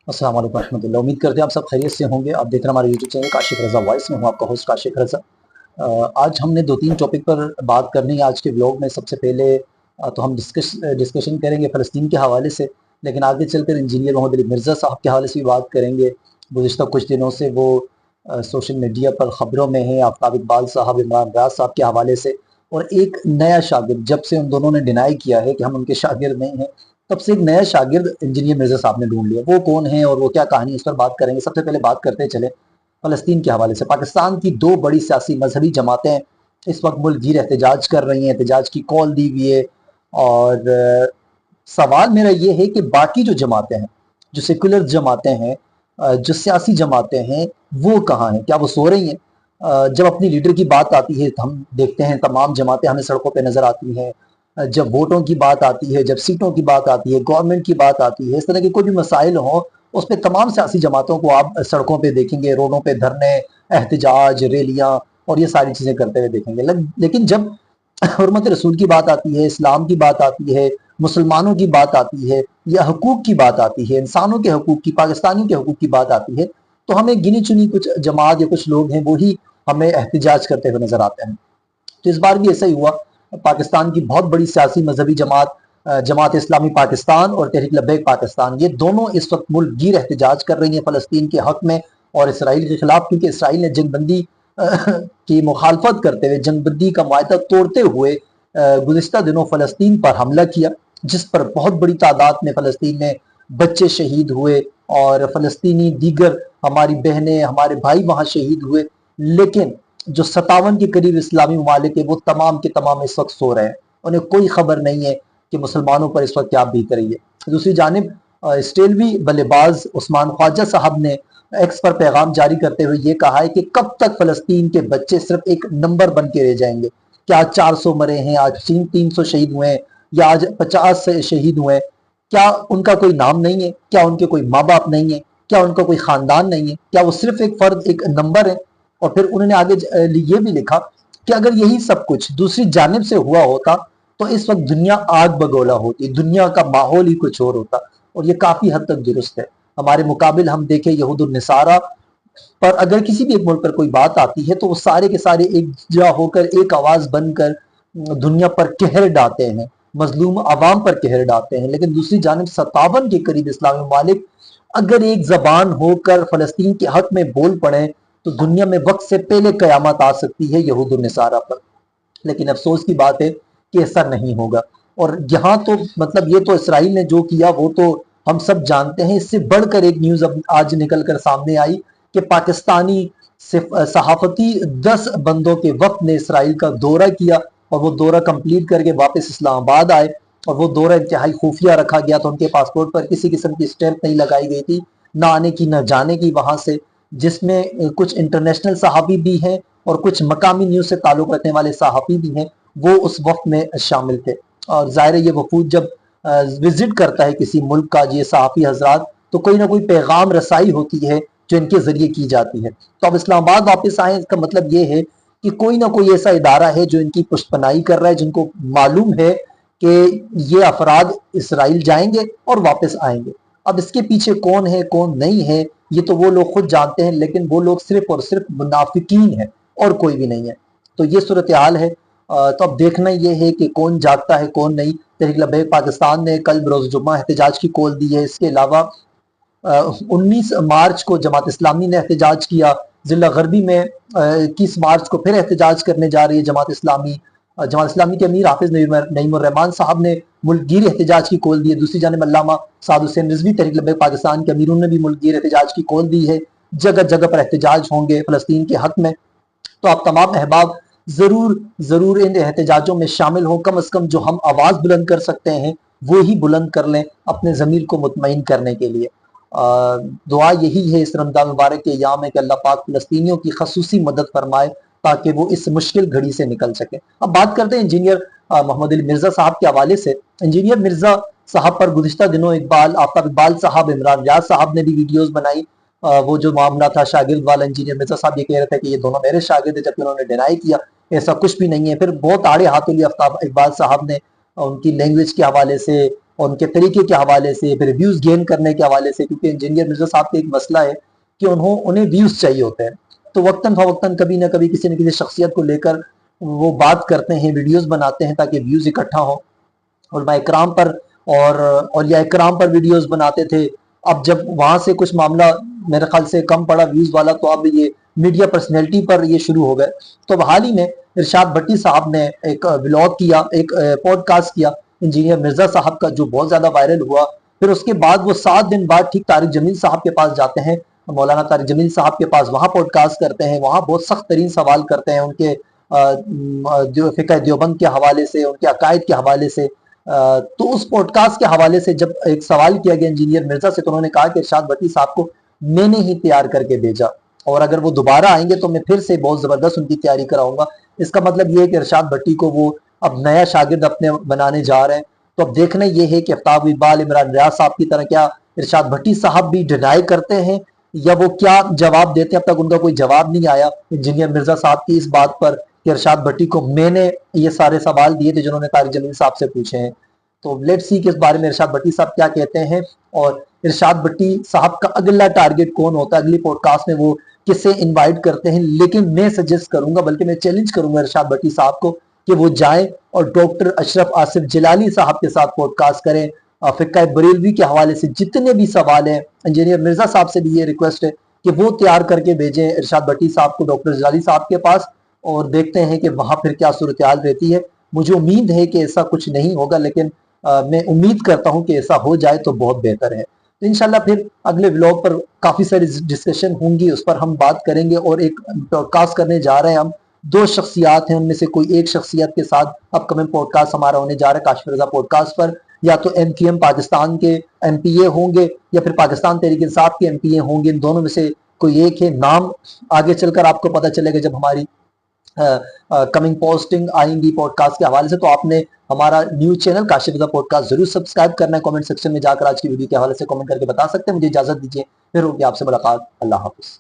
अस्सलाम वालेकुम रहमतुल्लाह। उम्मीद करते हैं आप सब खैरियत से होंगे। आप देख रहे हैं हमारे यूट्यूब चैनल काशिफ रज़ा वॉइस में हूँ आपका होस्ट काशिफ रज़ा। आज हमने दो तीन टॉपिक पर बात करनी है आज के व्लॉग में। सबसे पहले तो हम डिस्कशन करेंगे फ़लस्तीन के हवाले से, लेकिन आगे चलकर इंजीनियर मोहम्मद अली मिर्ज़ा साहब के हवाले से भी बात करेंगे। गुज़िश्ता कुछ दिनों से वो सोशल मीडिया पर ख़बरों में हैं, आफ्ताब इकबाल साहब, इमरान राज साहब के हवाले से। और एक नया शागिर्द, जब से उन दोनों ने डिनाई किया है कि हम उनके शागिर्द नहीं हैं, तब से एक नया शागिर्द इंजीनियर मिर्ज़ा साहब ने ढूंढ लिया। वो कौन है और वो क्या कहानी है, इस पर बात करेंगे। सबसे पहले बात करते चले फ़लस्तीन के हवाले से। पाकिस्तान की दो बड़ी सियासी मजहबी जमातें इस वक्त मुल्क गिर एहतजाज कर रही हैं, एहतजाज की कॉल दी हुई है। और सवाल मेरा ये है कि बाकी जो जमातें हैं, जो सेकुलर जमातें हैं, जो सियासी जमातें हैं, वो कहाँ हैं? क्या वो सो रही हैं? जब अपनी लीडर की बात आती है तो हम देखते हैं तमाम जमातें हमें सड़कों पे नज़र आती हैं। जब वोटों की बात आती है, जब सीटों की बात आती है, गवर्नमेंट की बात आती है, इस तरह के कोई भी मसाइल हों, उस पे तमाम सियासी जमातों को आप सड़कों पे देखेंगे, रोडों पे धरने, एहतजाज, रैलियाँ और ये सारी चीज़ें करते हुए देखेंगे। लेकिन जब हुर्मत रसूल की बात आती है, इस्लाम की बात आती है, मुसलमानों की बात आती है, या हकूक़ की बात आती है, इंसानों के हकूक़ की, पाकिस्तानियों के हकूक़ की बात आती है, तो हमें गिनी चुनी कुछ जमात या कुछ लोग हैं, वही हमें एहतजाज करते हुए नज़र आते हैं। तो इस बार भी ऐसा ही हुआ। पाकिस्तान की बहुत बड़ी सियासी मजहबी जमात, जमात इस्लामी पाकिस्तान और तहरीक लब्बैक पाकिस्तान, ये दोनों इस वक्त मुल्क गिर एहतजाज कर रही हैं फ़लस्तीन के हक में और इसराइल के खिलाफ, क्योंकि इसराइल ने जंगबंदी की मुखालफत करते हुए, जंगबंदी का मुआहदा तोड़ते हुए गुज़िश्ता दिनों फ़लस्तीन पर हमला किया, जिस पर बहुत बड़ी तादाद में फ़लस्तीन में बच्चे शहीद हुए और फ़लस्तीनी दीगर हमारी बहनें, हमारे भाई वहाँ शहीद हुए। लेकिन जो 57 के करीब इस्लामी ममालिक है, वो तमाम के तमाम इस वक्त सो रहे हैं। उन्हें कोई खबर नहीं है कि मुसलमानों पर इस वक्त क्या बीत रही है। दूसरी जानिब स्टेलवी बल्लेबाज उस्मान ख्वाजा साहब ने एक्स पर पैगाम जारी करते हुए ये कहा है कि कब तक फ़लस्तीन के बच्चे सिर्फ एक नंबर बन के रह जाएंगे। क्या आज 400 मरे हैं, आज 300 शहीद हुए हैं, या आज 50 से शहीद हुए हैं? क्या उनका कोई नाम नहीं है? क्या उनके कोई माँ बाप नहीं है? क्या उनका कोई ख़ानदान नहीं है? क्या वो सिर्फ एक फ़र्द, एक नंबर है? और फिर उन्होंने आगे ये भी लिखा कि अगर यही सब कुछ दूसरी जानिब से हुआ होता तो इस वक्त दुनिया आग बगोला होती, दुनिया का माहौल ही कुछ और होता। और ये काफ़ी हद तक दुरुस्त है। हमारे मुकाबिल हम देखें यहूद और नसारा पर अगर किसी भी एक मुल्क पर कोई बात आती है तो वो सारे के सारे एकजुट होकर, एक आवाज़ बनकर दुनिया पर कहर डालते हैं, मजलूम आवाम पर कहर डालते हैं। लेकिन दूसरी जानिब 57 के करीब इस्लामी ममालिक अगर एक ज़बान होकर फ़लस्तीन के हक में बोल पड़े तो दुनिया में वक्त से पहले क़यामत आ सकती है यहूद और नसारा पर। लेकिन अफसोस की बात है कि ऐसा नहीं होगा। और यहाँ तो मतलब ये तो इसराइल ने जो किया वो तो हम सब जानते हैं। इससे बढ़कर एक न्यूज़ अब आज निकल कर सामने आई कि पाकिस्तानी सहाफ़ती 10 बंदों के वक्त ने इसराइल का दौरा किया और वो दौरा कंप्लीट करके वापस इस्लामाबाद आए। और वो दौरा इंतहाई खुफिया रखा गया था, उनके पासपोर्ट पर किसी किस्म की स्टैंप नहीं लगाई गई थी, ना आने की ना जाने की वहाँ से। जिसमें कुछ इंटरनेशनल सहाफ़ी भी हैं और कुछ मकामी न्यूज़ से ताल्लुक़ रखने वाले सहाफ़ी भी हैं, वो उस वक्त में शामिल थे। और ज़ाहिर है ये वफूद जब विज़िट करता है किसी मुल्क का, ये सहाफ़ी हज़रात, तो कोई ना कोई पैगाम रसाई होती है जो इनके ज़रिए की जाती है। तो अब इस्लामाबाद वापस आए, इसका मतलब ये है कि कोई ना कोई ऐसा इदारा है जो इनकी पुष्टपनाही कर रहा है, जिनको मालूम है कि ये अफराद इसराइल जाएंगे और वापस आएंगे। अब इसके पीछे कौन है कौन नहीं है ये तो वो लोग खुद जानते हैं, लेकिन वो लोग सिर्फ और सिर्फ मुनाफिकीन है और कोई भी नहीं है। तो ये सूरत हाल है। तो अब देखना ये है कि कौन जागता है कौन नहीं। तहरीक लब्बैक पाकिस्तान ने कल बरोज़ जुम्मा एहतजाज की कॉल दी है। इसके अलावा 19 मार्च को जमात इस्लामी ने एहतजाज किया। ज़िला गरबी में 21 मार्च को फिर एहतजाज करने जा रही है जमात इस्लामी। जमात इस्लामी के अमीर हाफिज नईमुर रहमान साहब ने मुल्कगीर एहतजाज की कॉल दी है। दूसरी जानिब अल्लामा साद हुसैन रिजवी तहरीक लब्बैक पाकिस्तान के अमीरों ने भी मुल्कगीर एहतजाज की कॉल दी है। जगह जगह पर एहतजाज होंगे फ़लस्तीन के हक में। तो आप तमाम अहबाब ज़रूर ज़रूर इन एहतजाजों में शामिल हों। कम अज़ कम जो हम आवाज़ बुलंद कर सकते हैं वो ही बुलंद कर लें अपने ज़मीर को मुतमईन करने के लिए। दुआ यही है इस रमज़ान मुबारक के अय्याम में कि अल्लाह पाक फ़लस्तीनियों की ख़ुसूसी मदद फरमाए ताकि वो इस मुश्किल घड़ी से निकल सके। अब बात करते हैं इंजीनियर मोहम्मद अली मिर्ज़ा साहब के हवाले से। इंजीनियर मिर्ज़ा साहब पर गुज़िश्ता दिनों आफ्ताब इकबाल साहब, इमरान रियाज साहब ने भी वीडियोज़ बनाई। वो जो मामला था शागिर्द वाला, इंजीनियर मिर्ज़ा साहब ये कह रहे थे कि ये दोनों मेरे शागिर्द थे, जबकि उन्होंने डिनाई किया ऐसा कुछ भी नहीं है। फिर बहुत आड़े हाथों लिए आफ्ताब इकबाल साहब ने उनकी लैंग्वेज के हवाले से और उनके तरीके के हवाले से, फिर व्यूज गेन करने के हवाले से, क्योंकि इंजीनियर मिर्जा साहब का एक मसला है कि उन्हें व्यूज चाहिए होते हैं। तो वक्तन फवक्तन कभी ना कभी किसी न किसी शख्सियत को लेकर वो बात करते हैं, वीडियोस बनाते हैं ताकि व्यूज इकट्ठा हो। उलमा इकराम पर और औलिया इकराम पर वीडियोस बनाते थे। अब जब वहां से कुछ मामला मेरे ख्याल से कम पड़ा व्यूज वाला, तो अब ये मीडिया पर्सनैलिटी पर ये शुरू हो गए। तो हाल ही में इरशाद भट्टी साहब ने एक व्लॉग किया, एक पॉडकास्ट किया इंजीनियर मिर्जा साहब का, जो बहुत ज्यादा वायरल हुआ। फिर उसके बाद वो 7 दिन बाद ठीक तारिक जमील साहब के पास जाते हैं, मौलाना तारिक जमील साहब के पास, वहां पॉडकास्ट करते हैं, वहां बहुत सख्त तरीन सवाल करते हैं उनके जो फिक़ह देवबंद के हवाले से, उनके अकायद के हवाले से। तो उस पॉडकास्ट के हवाले से जब एक सवाल किया गया इंजीनियर मिर्जा से, तो उन्होंने कहा कि इरशाद भट्टी साहब को मैंने ही तैयार करके भेजा, और अगर वो दोबारा आएंगे तो मैं फिर से बहुत जबरदस्त उनकी तैयारी कराऊंगा। इसका मतलब ये है कि इरशाद भट्टी को वो अब नया शागिर्द अपने बनाने जा रहे हैं। तो अब देखना ये है कि आफ्ताब इकबाल, इमरान रियाज साहब की तरह क्या इरशाद भट्टी साहब भी डिनाई करते हैं या वो क्या जवाब देते हैं। अब तक उनका कोई जवाब नहीं आया इंजीनियर मिर्जा साहब की इस बात पर कि इरशाद भट्टी को मैंने ये सारे सवाल दिए थे जिन्होंने तारिक जमील साहब से पूछे हैं। तो लेट्स सी कि इस बारे में इरशाद भट्टी साहब क्या कहते हैं, और इरशाद भट्टी साहब का अगला टारगेट कौन होता है, अगली पॉडकास्ट में वो किसे इनवाइट करते हैं। लेकिन मैं सजेस्ट करूंगा, बल्कि मैं चैलेंज करूंगा इरशाद भट्टी साहब को कि वो जाएं और डॉक्टर अशरफ आसिफ जिलानी साहब के साथ पॉडकास्ट करें। फिक्का बरेलवी के हवाले से जितने भी सवाल हैं, इंजीनियर मिर्जा साहब से भी ये रिक्वेस्ट है कि वो तैयार करके भेजें इरशाद भट्टी साहब को डॉक्टर जिलानी साहब के पास, और देखते हैं कि वहां फिर क्या सूरत हाल रहती है। मुझे उम्मीद है कि ऐसा कुछ नहीं होगा, लेकिन मैं उम्मीद करता हूं कि ऐसा हो जाए तो बहुत बेहतर है। तो इंशाल्लाह फिर अगले व्लॉग पर काफ़ी सारी डिस्कशन होंगी, उस पर हम बात करेंगे। और एक पॉडकास्ट करने जा रहे हैं हम, 2 शख्सियात हैं, उनमें से कोई एक शख्सियत के साथ अपकमिंग पॉडकास्ट हमारा होने जा रहा है काशिफ रज़ा पॉडकास्ट पर। या तो MQM पाकिस्तान के MPA होंगे या फिर पाकिस्तान तहरीक इंसाफ के MPA होंगे, इन दोनों में से कोई एक है। नाम आगे चलकर आपको पता चलेगा जब हमारी कमिंग पोस्टिंग आएंगी पॉडकास्ट के हवाले से। तो आपने हमारा न्यूज चैनल काशिफ रज़ा पॉडकास्ट जरूर सब्सक्राइब करना है। कमेंट सेक्शन में जाकर आज की वीडियो के हवाले से कमेंट करके बता सकते हैं। मुझे इजाजत दीजिए, फिर होगी आपसे मुलाकात। अल्लाह हाफिज।